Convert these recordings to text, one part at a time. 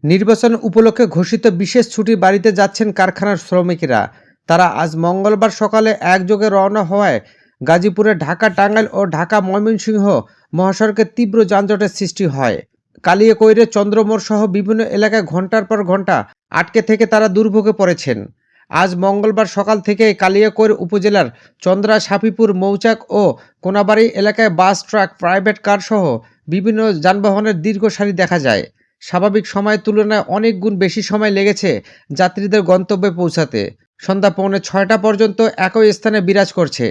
নির্বাচন উপলক্ষে ঘোষিত বিশেষ ছুটির বাড়িতে যাচ্ছেন কারখানার শ্রমিকেরা। তারা আজ মঙ্গলবার সকালে একযোগে রওনা হওয়ায় গাজীপুরে ঢাকা টাঙ্গাইল ও ঢাকা ময়মনসিংহ মহাসড়কে তীব্র যানজটের সৃষ্টি হয়। কালিয়াকৈরে চন্দ্রমোড় সহ বিভিন্ন এলাকায় ঘণ্টার পর ঘণ্টা আটকে থেকে তারা দুর্ভোগে পড়েছেন। আজ মঙ্গলবার সকাল থেকে কালিয়াকৈর উপজেলার চন্দ্রা সাফিপুর মৌচাক ও কোনাবাড়ি এলাকায় বাস, ট্রাক, প্রাইভেট কার সহ বিভিন্ন যানবাহনের দীর্ঘ সারি দেখা যায়। স্বাভাবিক সময়ের তুলনায় অনেক গুণ বেশি সময় লেগেছে যাত্রীদের গন্তব্যে পৌঁছাতে। সন্ধ্যা 5:45 পর্যন্ত একই স্থানে বিরাজ করছে।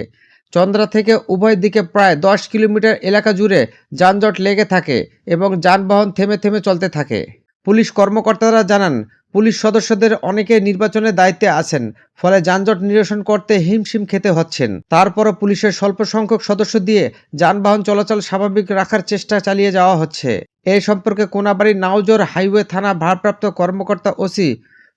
চন্দ্রা থেকে উভয় দিকে প্রায় 10 কিলোমিটার এলাকা জুড়ে যানজট লেগে থাকে এবং যানবাহন থেমে থেমে চলতে থাকে। পুলিশ কর্মকর্তারা জানান, পুলিশ সদস্যদের অনেকে নির্বাচনের দায়িত্বে আছেন, ফলে যানজট নিরসন করতে হিমশিম খেতে হচ্ছেন। তারপরও পুলিশের স্বল্প সংখ্যক সদস্য দিয়ে যানবাহন চলাচল স্বাভাবিক রাখার চেষ্টা চালিয়ে যাওয়া হচ্ছে। এ সম্পর্কে কোনাবাড়ী নাওজোর হাইওয়ে থানা ভারপ্রাপ্ত কর্মকর্তা ওসি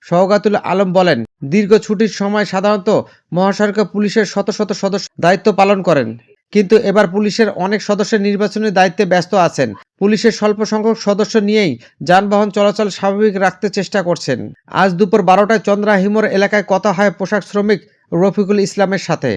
সওগাতুল আলম বলেন, দীর্ঘ ছুটির সময় সাধারণত মহাসড়কে পুলিশের শত শত সদস্য দায়িত্ব পালন করেন, কিন্তু এবার পুলিশের অনেক সদস্য নির্বাচনের দায়িত্বে ব্যস্ত আছেন। পুলিশের স্বল্প সংখ্যক সদস্য নিয়েই যানবাহন চলাচল স্বাভাবিক রাখতে চেষ্টা করছেন। আজ দুপুর 12টায় চন্দ্রা হিমোর এলাকায় কথা হয় পোশাক শ্রমিক রফিকুল ইসলামের সাথে।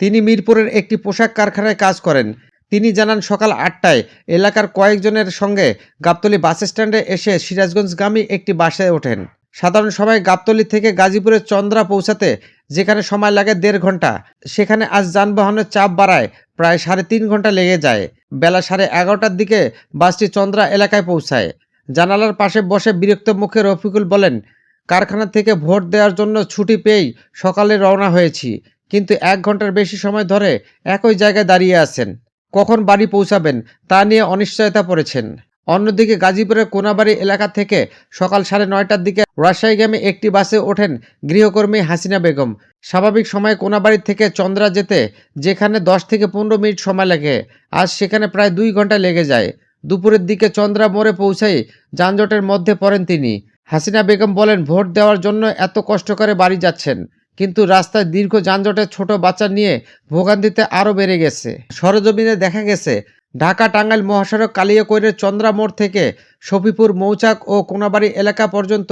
তিনি মিরপুরের একটি পোশাক কারখানায় কাজ করেন। তিনি জানান, সকাল 8টায় এলাকার কয়েকজনের সঙ্গে গাবতলী বাস স্ট্যান্ডে এসে সিরাজগঞ্জগামী একটি বাসে ওঠেন। সাধারণ সময় গাবতলী থেকে গাজীপুরের চন্দ্রা পৌঁছাতে যেখানে সময় লাগে 1.5 ঘন্টা, সেখানে আজ যানবাহনের চাপ বাড়ায় প্রায় 3.5 ঘন্টা লেগে যায়। বেলা 11:30টার দিকে বাসটি চন্দ্রা এলাকায় পৌঁছায়। জানালার পাশে বসে বিরক্ত মুখে রফিকুল বলেন, কারখানা থেকে ভোট দেওয়ার জন্য ছুটি পেয়েই সকালে রওনা হয়েছি, কিন্তু 1 ঘন্টার বেশি সময় ধরে একই জায়গায় দাঁড়িয়ে আছেন। কখন বাড়ি পৌঁছাবেন তা নিয়ে অনিশ্চয়তা পড়েছেন। অন্যদিকে গাজীপুরের কোনাবাড়ি এলাকা থেকে সকাল 9:30টার দিকে রাজশাহীগামী একটি বাসে ওঠেন গৃহকর্মী হাসিনা বেগম। স্বাভাবিক সময়ে কোনাবাড়ি থেকে চন্দ্রা যেতে যেখানে 10 থেকে 15 মিনিট সময় লাগে, আজ সেখানে প্রায় 2 ঘন্টা লেগে যায়। দুপুরের দিকে চন্দ্রা মোড়ে পৌঁছাই যানজটের মধ্যে পড়েন তিনি। হাসিনা বেগম বলেন, ভোট দেওয়ার জন্য এত কষ্ট করে বাড়ি যাচ্ছেন, কিন্তু রাস্তায় দীর্ঘ যানজটে ছোট বাচ্চা নিয়ে ভোগান্তিতে আরও বেড়ে গেছে। সরেজমিনে দেখা গেছে, ঢাকা টাঙ্গাইল মহাসড়ক কালিয়াকৈরের চন্দ্রা মোড় থেকে শফিপুর মৌচাক ও কোনাবাড়ি এলাকা পর্যন্ত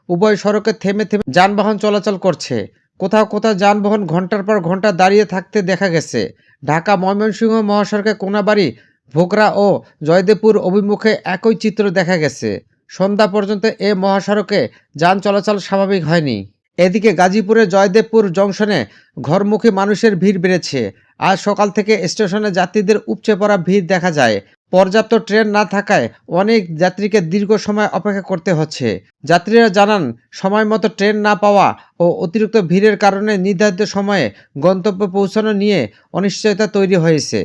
উভয় সড়কে থেমে থেমে যানবাহন চলাচল করছে। কোথাও কোথাও যানবাহন ঘন্টার পর ঘন্টা দাঁড়িয়ে থাকতে দেখা গেছে। ঢাকা ময়মনসিংহ মহাসড়কে কোনাবাড়ি, ভোগড়া ও জয়দেবপুর অভিমুখে একই চিত্র দেখা গেছে। সন্ধ্যা পর্যন্ত এ মহাসড়কে যান চলাচল স্বাভাবিক হয়নি। এদিকে গাজীপুরের জয়দেবপুর জংশনে ঘরমুখী মানুষের ভিড় বেড়েছে। আজ সকাল থেকে স্টেশনে যাত্রীদের উপচে পড়া ভিড় দেখা যায়। পর্যাপ্ত ট্রেন না থাকায় অনেক যাত্রীকে দীর্ঘ সময় অপেক্ষা করতে হচ্ছে। যাত্রীরা জানান, সময় মতো ট্রেন না পাওয়া ও অতিরিক্ত ভিড়ের কারণে নির্ধারিত সময়ে গন্তব্যে পৌঁছানো নিয়ে অনিশ্চয়তা তৈরি হয়েছে।